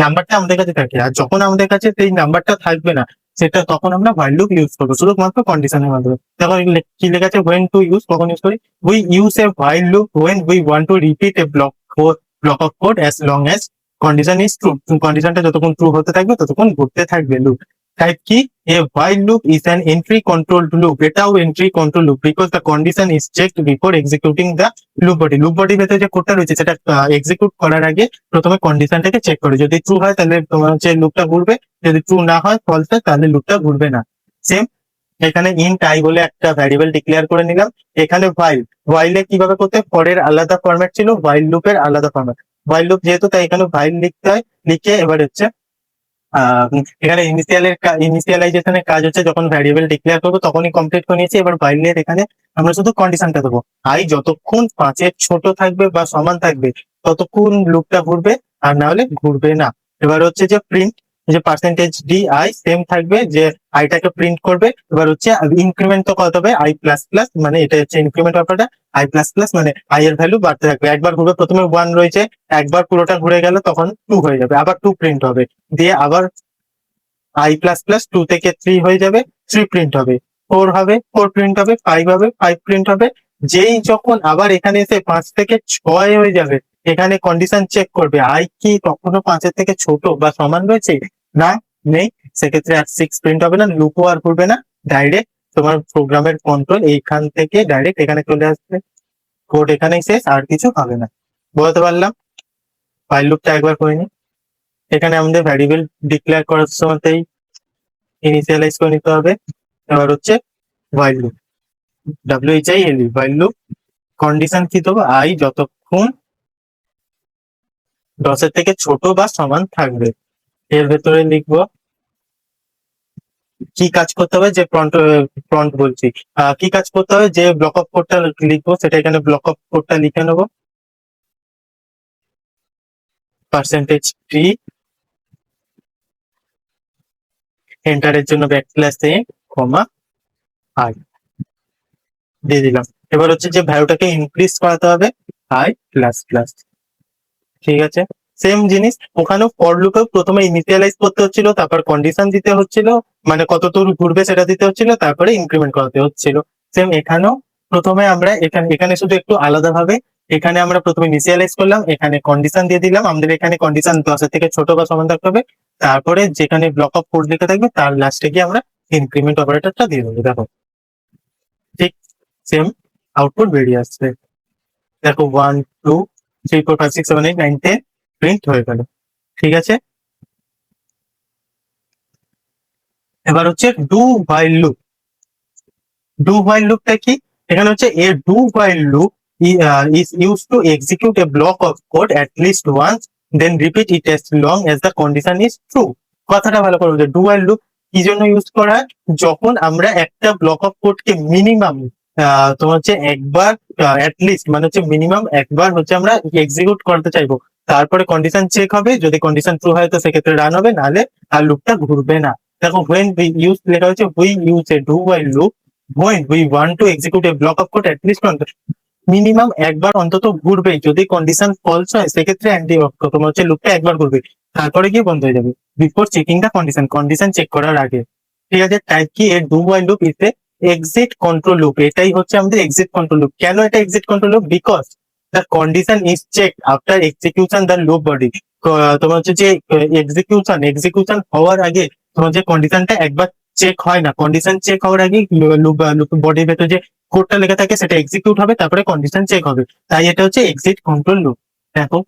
নাম্বারটা আমাদের কাছে থাকে। আর যখন আমাদের কাছে সেই নাম্বারটা থাকবে না সেটা তখন আমরা হোয়াইল লুপ ইউজ করবো শুধুমাত্র কন্ডিশনের মাধ্যমে। তখন কি লেখা আছে, হোয়েন টু ইউজ, কখন ইউজ করি, we use a while loop when we want to repeat A block of code as long as condition is true. কন্ডিশনটা যতক্ষণ ট্রু হতে থাকবে ততক্ষণ ঘুরতে থাকবে লুপ। টাইপ কি, a while loop is an entry controlled loop, এটাও entry control loop because the condition is checked before executing the loop body. Loop বডির ভেতরে যে কোডটা রয়েছে সেটা এক্সিকিউট করার আগে প্রথমে কন্ডিশনটাকে চেক করে, যদি ট্রু হয় তাহলে তোমার হচ্ছে লুপটা ঘুরবে, যদি ট্রু না হয় ফলস হয় তাহলে লুপটা ঘুরবে না। সেম এখানে ইন্ট আই বলে একটা ভ্যারিয়েবল ডিক্লেয়ার করে নিলাম। এখানে হোয়াইলে কিভাবে করতে, ফরের আলাদা ফরম্যাট ছিল, হোয়াইল লুপের আলাদা ফরম্যাট। হোয়াইল লুপ যেহেতু তাই এখানে হোয়াইল লিখতে হয়, লিখে এবার হচ্ছে এখানে ইনিশিয়ালাইজেশনের কাজ হচ্ছে যখন ভ্যারিয়েবল ডিক্লেয়ার করবো তখনই কমপ্লিট করে নিয়েছি। এবার হোয়াইলের এখানে আমরা শুধু কন্ডিশনটা দেবো, আই যতক্ষণ 5-এর ছোট থাকবে বা সমান থাকবে ততক্ষণ লুপটা ঘুরবে, আর না হলে ঘুরবে না। এবার হচ্ছে যে প্রিন্ট, যে পার্সেন্টেজ ডি আই সেম থাকবে, যে আইটাকে প্রিন্ট করবে। এবার হচ্ছে ইনক্রিমেন্ট তো কত হবে, আই প্লাস প্লাস, মানে এটা হচ্ছে ইনক্রিমেন্ট ব্যাপারটা, আই প্লাস প্লাস মানে আই এর ভ্যালু বাড়তে থাকবে। একবার ঘুরবে, প্রথমে 1 রয়েছে, একবার পুরোটা ঘুরে গেল তখন 2 হয়ে যাবে, আবার 2 প্রিন্ট হবে, দিয়ে আবার আই প্লাস প্লাস 2 থেকে 3 হয়ে যাবে, 3 প্রিন্ট হবে, 4 হবে, 4 প্রিন্ট হবে, 5 হবে, 5 প্রিন্ট হবে। যেই যখন আবার এখানে এসে 5 থেকে 6 হয়ে যাবে, এখানে কন্ডিশন চেক করবে আই কি কখনো 5-এর থেকে ছোট বা সমান রয়েছে, না নেই, সেক্ষেত্রে আর 6 প্রিন্ট হবে না, লুপও আর ঘুরবে না, ডাইরেক্ট তোমার প্রোগ্রামের কন্ট্রোল এইখান থেকে ডাইরেক্ট এখানে চলে আসবে, কোড এখানেই শেষ, আর কিছু হবে না। বলতে পারলাম। ফাইল লুপটা একবার করে নি। এখানে আমাদের ভ্যারিয়েবল ডিক্লেয়ার করার সময়তেই ইনিশিয়ালাইজ করে নিতে হবে। এবার হচ্ছে while loop, WHIL while loop, condition কি দেবো, আই যতক্ষণ 10-এর থেকে ছোট বা সমান থাকবে। এর ভেতরে লিখবো কি কাজ করতে হবে, যে ফ্রন্ট বলছি, কি কাজ করতে হবে, যে ব্লক অফ কোডটা লিখবো সেটা এখানে ব্লক অফ কোডটা লিখে নেবো, পার্সেন্টেজ টি, এন্টারের জন্য ব্যাকস্ল্যাশ এ কমা আই দিয়ে দিলাম। এবার হচ্ছে যে ভ্যালুটাকে ইনক্রিজ করাতে হবে আই প্লাস প্লাস, ঠিক আছে। সেম জিনিস ওখানেও ফর লুপেও প্রথমে ইনিশিয়ালাইজ করতে হচ্ছিল, তারপর কন্ডিশন দিতে হচ্ছিল, মানে কত দূর ঘুরবে সেটা দিতে হচ্ছিল, তারপরে ইনক্রিমেন্ট করাতে হচ্ছিল। সেম এখানেও প্রথমে আমরা এখানে শুধু একটু আলাদা ভাবে, এখানে আমরা প্রথমে ইনিশিয়ালাইজ করলাম, এখানে কন্ডিশন দিয়ে দিলাম, আমাদের এখানে কন্ডিশন 10-এর থেকে ছোট বা সমান থাকতে হবে, তারপরে যেখানে ব্লক অফ কোড লেখা থাকবে তার লাস্টে গিয়ে আমরা ইনক্রিমেন্ট অপারেটরটা দিয়ে দেবো। দেখো ঠিক সেম আউটপুট বেরিয়ে আসছে। দেখো 1 2 3 4 5 6 7 8 9 10 প্রিন্ট হয়ে গেল, ঠিক আছে। এবার হচ্ছে do while loop. Do while লুপটা কি, এখানে হচ্ছে a do while loop is used to execute a block of code at least once, then repeat it as long as the condition is true. কথাটা ভালো করে, ডু হোয়াইল লুপ কি জন্য use করা হয়, যখন আমরা একটা ব্লক অফ কোডকে মিনিমাম তোমার হচ্ছে একবার লিস্ট মানে হচ্ছে মিনিমাম একবার হচ্ছে আমরা এক্সিকিউট করতে চাইবো, তারপরে কন্ডিশন চেক হবে, যদি কন্ডিশন ট্রু হয় তো সেক্ষেত্রে রান হবে, নাহলে আর লুপটা ঘুরবে না। দেখো when we use লেখা হচ্ছে we use a do while loop when we want to execute a block of code at least minimum একবার অন্তত ঘুরবে, যদি কন্ডিশন ফলস হয় সেক্ষেত্রে অ্যান্টি তোমার হচ্ছে লুপটা একবার ঘুরবে, তারপরে গিয়ে বন্ধ হয়ে যাবে before checking the condition, condition check করার আগে। ঠিক আছে, টাইপ কি এর do while loop is a exit control loop, এটাই হচ্ছে আমাদের এক্সিট কন্ট্রোল লুপ। কেন এটা exit control loop? Because the condition is check after execution the loop body. তোমার হচ্ছে যে এক্সিকিউশন হওয়ার আগে তোমার যে কন্ডিশনটা একবার চেক হয় না, কন্ডিশন চেক হওয়ার আগে লুপ বডির ভেতর যে কোডটা লেখা থাকে সেটা এক্সিকিউট হবে, তারপরে কন্ডিশন চেক হবে, তাই এটা হচ্ছে এক্সিট কন্ট্রোল লুপ। দেখো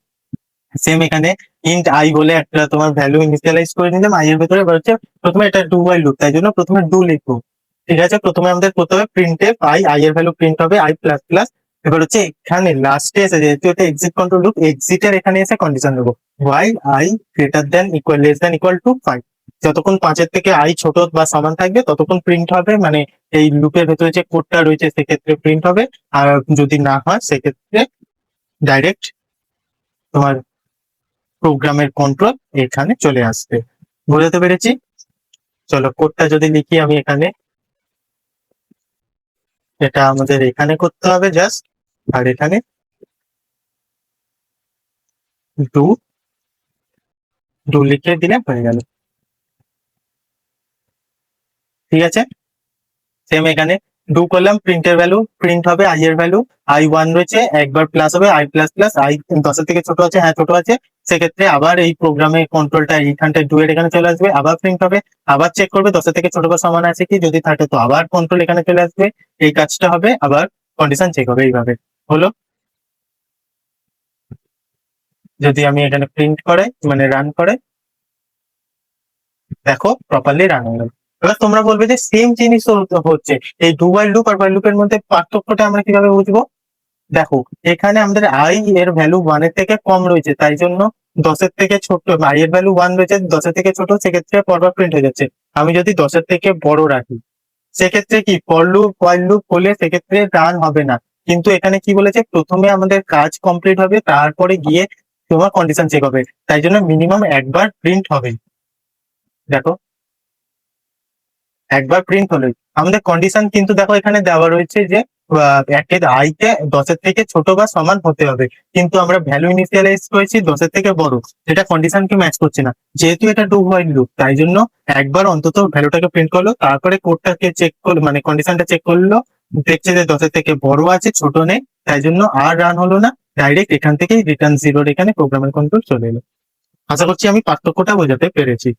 সেম এখানে ইন্ট আই বলে একটা তোমার ভ্যালু ইনিশিয়ালাইজ করে নিলাম আই এর ভেতরে, এবার হচ্ছে প্রথমে এটা ডু ওয়াইল লুপ, তাই জন্য প্রথমে ডু লিখবো। ঠিক আছে, প্রথমে আমাদের করতে হবে প্রিন্ট এফ আই, আই এর ভ্যালু প্রিন্ট হবে আই প্লাস প্লাস। এবার হচ্ছে এখানে লাস্টে এসে যেহেতু এটা এক্সিট কন্ট্রোল লুপ, এক্সিটের এখানে এসে কন্ডিশন দেবো y i greater than equal less than equal to 5। যতক্ষণ 5-এর থেকে আই ছোট বা সমান থাকবে ততক্ষণ প্রিন্ট হবে, মানে এই লুপের ভেতরে যে কোডটা রয়েছে সেক্ষেত্রে প্রিন্ট হবে, আর যদি না হয় সেক্ষেত্রে ডাইরেক্ট তোমার প্রোগ্রামের কন্ট্রোল এখানে চলে আসবে। বুঝতে পেরেছি? চলো কোডটা যদি লিখি আমি এখানে, এটা আমাদের এখানে করতে হবে জাস্ট, আর এখানে ডু ডু লিখে দিলে হয়ে গেল। ঠিক আছে, সেম এখানে ডু করলাম, প্রিন্টের ভ্যালু প্রিন্ট হবে আই এর ভ্যালু, আই 1 রয়েছে একবার প্লাস হবে আই প্লাস প্লাস, আই 10-এর থেকে ছোট আছে, হ্যাঁ ছোট আছে, সেক্ষেত্রে আবার এই প্রোগ্রামের কন্ট্রোলটা এইখানটায় ডু এর এখানে চলে আসবে, আবার প্রিন্ট হবে, আবার চেক করবে 10-এর থেকে ছোট বা সমান আছে কি, যদি থাকে তো আবার কন্ট্রোল এখানে চলে আসবে, এই কাজটা হবে, আবার কন্ডিশন চেক হবে, এইভাবে হলো। যদি আমি এখানে প্রিন্ট করে মানে রান করে, দেখো প্রপারলি রান হয়ে গেল। এবার তোমরা বলবে যে সেম জিনিস তো হচ্ছে, এই ডু ওয়াইল লুপ আর while loop এর মধ্যে পার্থক্যটা আমরা কিভাবে বুঝবো? দেখো এখানে আমাদের আই এর ভ্যালু 1-এর থেকে কম রয়েছে, তাই জন্য 10-এর থেকে ছোট, আই এর ভ্যালু 1 রয়েছে 10-এর থেকে ছোট, সেক্ষেত্রে পরপর প্রিন্ট হয়ে যাচ্ছে। আমি যদি 10-এর থেকে বড় রাখি সেক্ষেত্রে কি ফর লুপ while লুপ হলে সেক্ষেত্রে রান হবে না, কিন্তু এখানে কি বলেছে প্রথমে আমাদের কাজ কমপ্লিট হবে তারপরে গিয়ে তোমার কন্ডিশন চেক হবে, তাই জন্য মিনিমাম একবার প্রিন্ট হবে। দেখো একবার প্রিন্ট হলো আমাদের কন্ডিশন, কিন্তু দেখো এখানে দেওয়া রয়েছে যে একের আইতে 10-এর থেকে ছোট বা সমান হতে হবে, কিন্তু আমরা ভ্যালু ইনিশিয়ালাইজ করেছি 10-এর থেকে বড়, যেটা কন্ডিশনকে ম্যাচ করছে না, যেহেতু এটা ডু হোয়াইল লুপ তাই জন্য একবার অন্তত ভ্যালুটাকে প্রিন্ট করলো, তারপরে কোডটাকে চেক করলো মানে কন্ডিশনটা চেক করলো, দেখছে যে 10-এর থেকে বড় আছে ছোট নেই, তাই জন্য আর রান হলো না, ডাইরেক্ট এখান থেকেই রিটার্ন জিরোর এখানে প্রোগ্রামের কন্ট্রোল চলে এলো। আশা করছি আমি পার্থক্যটা বোঝাতে পেরেছি।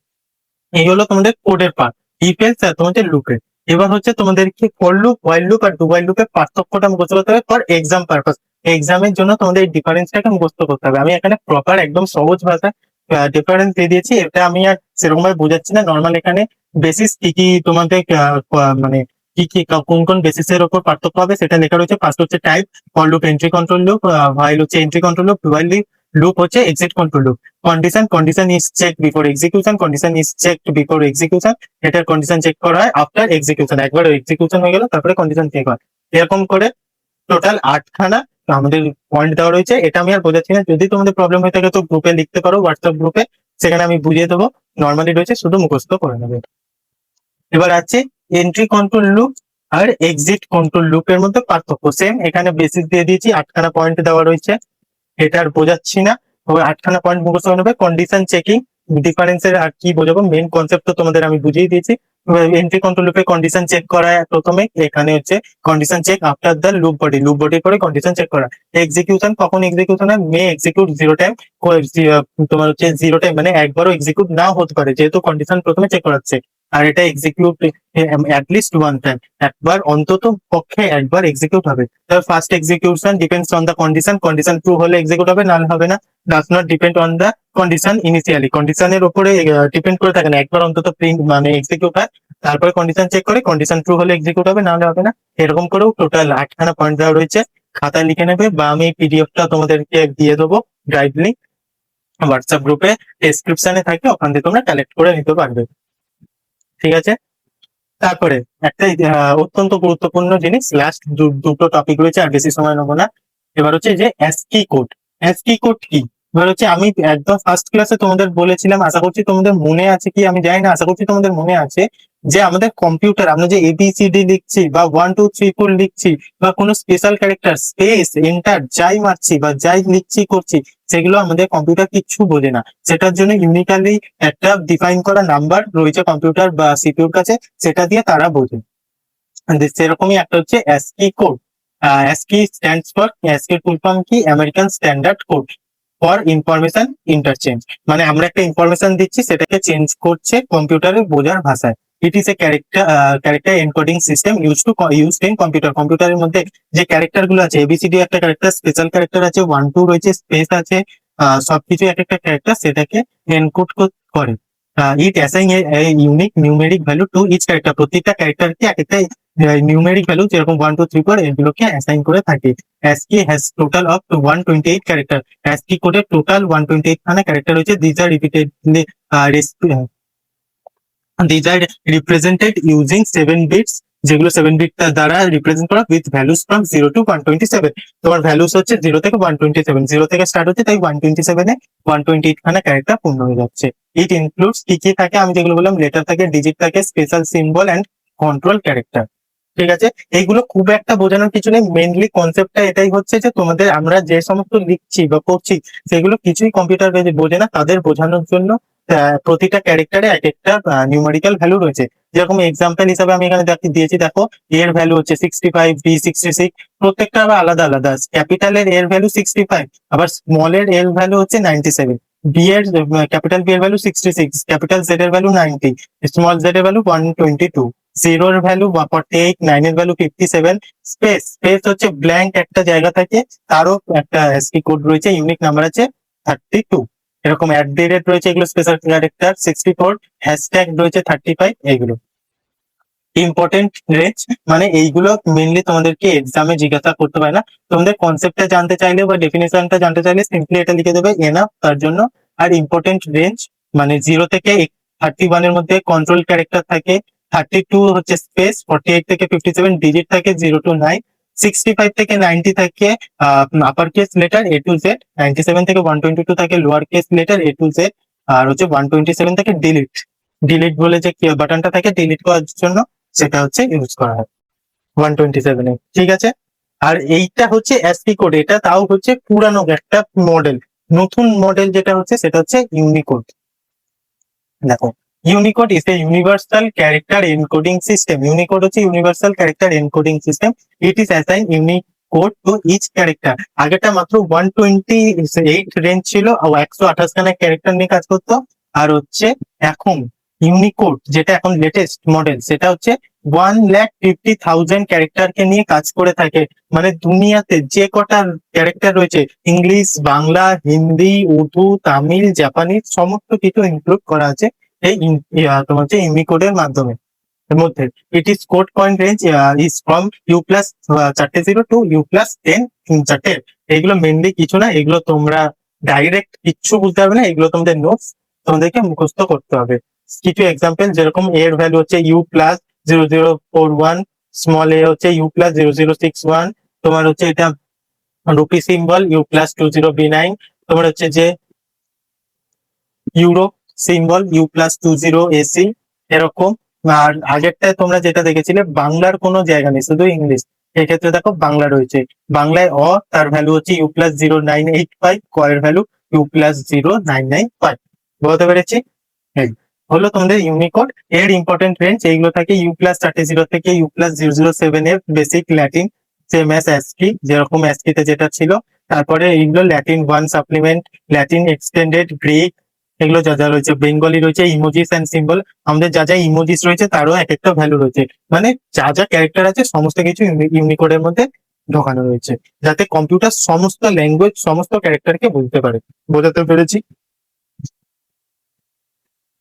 এই হলো তোমাদের কোডের পার্ট, ইফ এলস আর তোমাদের লুপের। এবার হচ্ছে তোমাদেরকে ফর লুপ হোয়াইল লুপ আর ডু হোয়াইল লুপের পার্থক্যটা মুখস্থ করতে হবে ফর এক্সাম পারপাস। এক্সামের জন্য তোমাদের এই ডিফারেন্সটাকে মুখস্থ করতে হবে। আমি এখানে প্রপার একদম সহজ ভাষায় ডিফারেন্স দিয়ে দিয়েছি, এটা আমি আর সেরকম ভাবে বোঝাচ্ছি না। নর্মাল এখানে বেসিস কি কি তোমাদের মানে কি কি কোন কোন বেসিসের উপর পার্থক্য হবে সেটা লেখা রয়েছে। ফার্স্ট হচ্ছে type, for loop entry control loop, while হচ্ছে entry control loop, do while loop হচ্ছে exit control loop. Condition is check before execution, condition is check before execution, এটার কন্ডিশন চেক করা হয় আফটার এক্সিকিউশন, একবার execution হয়ে গেল তারপরে condition check হয়। এরকম করে টোটাল 8খানা আমাদের পয়েন্ট দেওয়া রয়েছে। এটা আমি আর বোঝাচ্ছি না, যদি তোমাদের প্রবলেম হয়ে থাকে তো গ্রুপে লিখতে পারো, হোয়াটসঅ্যাপ গ্রুপে, সেখানে আমি বুঝিয়ে দেবো। নর্মালি রয়েছে, শুধু মুখস্থ করে নেবে। এবার আছে এন্ট্রি কন্ট্রোল লুপ আর এক্সিট কন্ট্রোল লুপের মধ্যে পার্থক্য। সেম এখানে বেসিস দিয়ে দিয়েছি, 8খানা পয়েন্ট দেওয়া রয়েছে, এটা আর বোঝাচ্ছি না। তবে 8খানা পয়েন্ট মুখস্থ হবে। কন্ডিশন চেকিং ডিফারেন্সের আর কি বোঝাবো, মেন কনসেপ্ট তো তোমাদের আমি বুঝিয়ে দিয়েছি। এন্ট্রি কন্ট্রোল লুপে কন্ডিশন চেক করা প্রথমে, এখানে হচ্ছে condition check after the loop body, loop body করে কন্ডিশন চেক করা। এক্সিকিউশন কখন এক্সিকিউশন হয়, মে এক্সিকিউট 0 টাইম, তোমার হচ্ছে 0 টাইম মানে একবারও এক্সিকিউট নাও হতে পারে, যেহেতু কন্ডিশন প্রথমে চেক করাচ্ছে। আর এটা এক্সিকিউট অ্যাটলিস্ট 1 টাইম, একবার অন্তত পক্ষে একবার এক্সিকিউট হবে। First execution depends on the condition, condition true হলে এক্সিকিউট হবে, নাল হবে না। Does not depend on the condition initially, কন্ডিশনের উপরে ডিপেন্ড করে থাকে না, একবার অন্তত প্রিন্ট মানে এক্সিকিউট হয়, তারপরে কন্ডিশন চেক করে, কন্ডিশন ট্রু হলে এক্সিকিউট হবে, নাহলে হবে না। এরকম করেও টোটাল 8খানা পয়েন্ট দেওয়া রয়েছে। খাতায় লিখে নেবে বা আমি পিডিএফটা তোমাদেরকে দিয়ে দেবো ড্রাইভ লিঙ্ক, হোয়াটসঅ্যাপ গ্রুপে ডেসক্রিপশনে থাকে, ওখান থেকে তোমরা কালেক্ট করে নিতে পারবে। ঠিক আছে, তারপরে একটা অত্যন্ত গুরুত্বপূর্ণ জিনিস, লাস্ট দুটো টপিক রয়েছে, আর বেশি সময় নেবো না। এবার হচ্ছে যে অ্যাসকি কোড। অ্যাসকি কোড কি? এবার হচ্ছে আমি একদম ফার্স্ট ক্লাসে তোমাদের বলেছিলাম, আশা করছি তোমাদের মনে আছে কি আমি জানি না, আশা করছি তোমাদের মনে আছে, যে আমাদের কম্পিউটার আমরা যে এবিসিডি লিখছি বা 1 2 3 4 লিখছি, বা কোনো স্পেশাল ক্যারেক্টার স্পেস এন্টার যাই মারছি বা যাই লিখছি করছি, সেগুলো আমাদের কম্পিউটার কিচ্ছু বোঝে না। সেটার জন্য ইউনিকালি একটা ডিফাইন করা নাম্বার রয়েছে কম্পিউটার বা সিপিইউর কাছে, সেটা দিয়ে তারা বোঝে। সেরকমই একটা হচ্ছে ASCII code. ASCII stands for, অ্যাসকির ফুল ফর্ম কি, American standard code for information interchange. মানে আমরা একটা ইনফরমেশন দিচ্ছি, সেটাকে চেঞ্জ করছে কম্পিউটারের বোঝার ভাষায়। It is a character encoding system used in computer. কম্পিউটারের মধ্যে যে ক্যারেক্টার গুলো আছে, এবিসিডি একটা ক্যারেক্টার, স্পেশাল ক্যারেক্টার আছে, 1 2 রয়েছে, স্পেস আছে, সবকিছু এক একটা ক্যারেক্টার, সেটাকে এনকোড করে। It assign a unique numeric value to each character. প্রত্যেকটা ক্যারেক্টারকে এক একটা নিউমেরিক ভ্যালু, যেরকম 1 2 3 4 এগুলোকে অ্যাসাইন করে থাকে। ASCII has total of 128 character. ASCII কোডের টোটাল 128 খানা ক্যারেক্টার রয়েছে। These are repeatedly these are represented using 7 bits, যেগুলো 7 বিট দ্বারা রিপ্রেজেন্ট করা, উইথ ভ্যালুস ফ্রম 0 to 127। তোমার ভ্যালুস হচ্ছে 0 থেকে 127, 0 থেকে স্টার্ট হচ্ছে, তাই 127 এ 128 খানা ক্যারেক্টার পূর্ণ হয়ে যাচ্ছে। ইট ইনক্লুডস কি কি থাকে, আমি যেগুলো বললাম, লেটার থাকে, ডিজিট থাকে, special symbol and control character. ঠিক আছে, এইগুলো খুব একটা বোঝানোর কিছু নেই, মেইনলি কনসেপ্টটা এটাই হচ্ছে যে তোমাদের আমরা যে সমস্ত লিখছি বা করছি, সেগুলো কিছুই কম্পিউটার বোঝে না। তাদের বোঝানোর জন্য প্রতিটা ক্যারেক্টারে এক একটা নিউমেরিক্যাল ভ্যালু রয়েছে। যেরকম এক্সাম্পল হিসাবে আমি এখানে দিয়েছি, দেখো এর ভ্যালু হচ্ছে 65, বি 66, প্রত্যেকটা আবার আলাদা আলাদা। ক্যাপিটালের এর ভ্যালু 65, আবার স্মলের এর ভ্যালু হচ্ছে 97, বি এর ক্যাপিটাল বি এর ভ্যালু 66, ক্যাপিটাল জেড এর ভ্যালু 90, স্মল জেড এর ভ্যালু 122, জিরোর ভ্যালু 48, নাইনের ভ্যালু 57। স্পেস হচ্ছে ব্ল্যাঙ্ক একটা জায়গা থাকে, তারও একটা ASCII কোড রয়েছে, ইউনিক নাম্বার আছে 32। এরকম @, রয়েছে, এগুলো স্পেশাল ক্যারেক্টার 64, হ্যাশট্যাগ রয়েছে 35। এইগুলো ইম্পর্টেন্ট রেঞ্জ, মানে এইগুলো মেনলি তোমাদেরকে এক্সামে জিজ্ঞাসা করতে পারে না। তোমাদের কনসেপ্টটা জানতে চাইলে বা ডেফিনেশনটা জানতে চাইলে সিম্পলি এটা লিখে দেবে এনাফ তার জন্য। আর ইম্পর্টেন্ট রেঞ্জ মানে 0 থেকে 31 এর মধ্যে কন্ট্রোল ক্যারেক্টার থাকে, 32 হচ্ছে স্পেস, 48 থেকে 57 ডিজিট থাকে, 0 to 9, 65 থেকে 90 থাকে upper case letter A to Z, 97 থেকে 122 থাকে lower case letter A to Z, আর হচ্ছে 127 থেকে ডিলিট বলে যে বাটনটা থাকে ডিলিট করার জন্য, সেটা হচ্ছে ইউজ করা হয় 127 এ। ঠিক আছে, আর এইটা হচ্ছে ASCII কোড, এটা তাও হচ্ছে পুরানো একটা মডেল। নতুন মডেল যেটা হচ্ছে সেটা হচ্ছে ইউনিকোড। দেখো, Unicode is a universal character encoding system. Unicode হচ্ছে universal character encoding system. It is assign unique code to each character. আগেটা মাত্র 128 রেঞ্জ ছিল, 128 খানা ক্যারেক্টার নিয়ে কাজ করতো। আর হচ্ছে এখন ইউনিকোড যেটা এখন লেটেস্ট মডেল, সেটা হচ্ছে 1,50,000 ক্যারেক্টারকে নিয়ে কাজ করে থাকে। মানে দুনিয়াতে যে কটা ক্যারেক্টার রয়েছে, ইংলিশ, বাংলা, হিন্দি, উর্দু, তামিল, জাপানিজ, সমস্ত কিছু ইনক্লুড করা আছে এই তোমার হচ্ছে ইউনিকোডের মাধ্যমে। এর মধ্যে it is code point range is from U+ 40 to U+10 চারটে। এগুলো মেনলি কিছু না, এগুলো তোমরা ডাইরেক্ট কিচ্ছু বুঝতে পারবে না, এগুলো তোমাদের নোটস তোমাদেরকে মুখস্থ করতে হবে। কিছু এক্সাম্পল, যেরকম এর ভ্যালু হচ্ছে U+0041, স্মল এ হচ্ছে U+0061, তোমার হচ্ছে এটা রুপি সিম্বল U+20B9, তোমার হচ্ছে যে ইউরো সিম্বল U+20AC, এরকম। আর আগেরটায় তোমরা যেটা দেখেছিলে বাংলার কোনো জায়গা নেই, শুধু ইংলিশ। এক্ষেত্রে দেখো বাংলা রয়েছে, বাংলায় তার ভ্যালু হচ্ছে U+0985, ক এর ভ্যালু U+0995। বলতে পেরেছি? এই হলো তোমাদের ইউনিকোড। এর ইম্পর্টেন্ট রেঞ্জ এইগুলো থাকে U+30 থেকে U+007 এর basic Latin, same as ASCII, যেরকম ASCII তে যেটা ছিল। তারপরে এইগুলো Latin 1 supplement, Latin extended, Greek, এগুলো যা যা রয়েছে, বেঙ্গলি রয়েছে, ইমোজিস অ্যান্ড সিম্বল। আমাদের যা যা ইমোজিস রয়েছে তারও এক একটা ভ্যালু রয়েছে। মানে যা যা ক্যারেক্টার আছে সমস্ত কিছু ইউনিকোডের মধ্যে ঢোকানো রয়েছে, যাতে কম্পিউটার সমস্ত ল্যাঙ্গুয়েজ, সমস্ত ক্যারেক্টারকে বুঝতে পারে। বোঝাতে পেরেছি?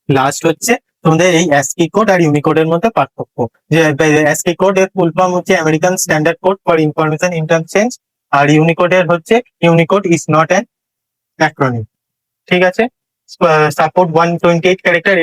লাস্ট হচ্ছে তোমাদের এই ASCII কোড আর ইউনিকোডের মধ্যে পার্থক্য। যে ASCII কোড এর ফুল ফর্ম হচ্ছে American standard code for information interchange, আর ইউনিকোডের হচ্ছে Unicode is not an acronym. ঠিক আছে, সাপোর্ট 128 ক্যারেক্টার,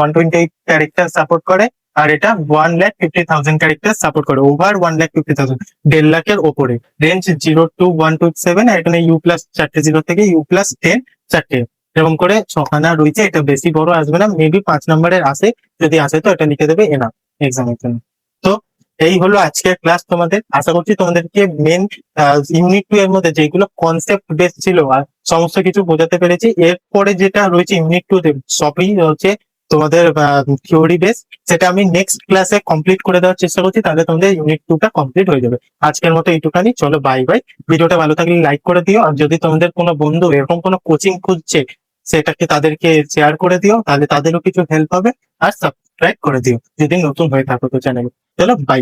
128 ক্যারেক্টার সাপোর্ট করে। আর এটা 1,50,000 ক্যারেক্টার সাপোর্ট করে, ওভার 1,50,000, 1.5 লাখের ওপরে। রেঞ্জ 0 to 127, আর এখানে U+ 4টে 0 থেকে U+10 4টে, এরকম করে 6খানা রয়েছে। এটা বেশি বড় আসবে না, মেবি 5 নম্বরের আসে, যদি আসে তো এটা লিখে দেবে এনা এক্সামের জন্য। তো এই হলো আজকের ক্লাস তোমাদের। আশা করছি তোমাদেরকে মেন ইউনিট 2 এর মধ্যে যেগুলো কনসেপ্ট বেস ছিল আর সমস্ত কিছু বোঝাতে পেরেছি। এরপরে যেটা রয়েছে ইউনিট 2 তে সবই হচ্ছে তোমাদের থিওরি বেস, সেটা আমি নেক্সট ক্লাসে কমপ্লিট করে দেওয়ার চেষ্টা করছি, তাহলে তোমাদের ইউনিট 2টা কমপ্লিট হয়ে যাবে। আজকের মতো এইটুখানি, চলো বাই বাই। ভিডিওটা ভালো থাকলে লাইক করে দিও, আর যদি তোমাদের কোনো বন্ধু এরকম কোনো কোচিং খুঁজছে সেটাকে তাদেরকে শেয়ার করে দিও, তাহলে তাদেরও কিছু হেল্প হবে। আর সাবস্ক্রাইব করে দিও যদি নতুন হয়ে থাকো তো চ্যানেল। চলো বাই।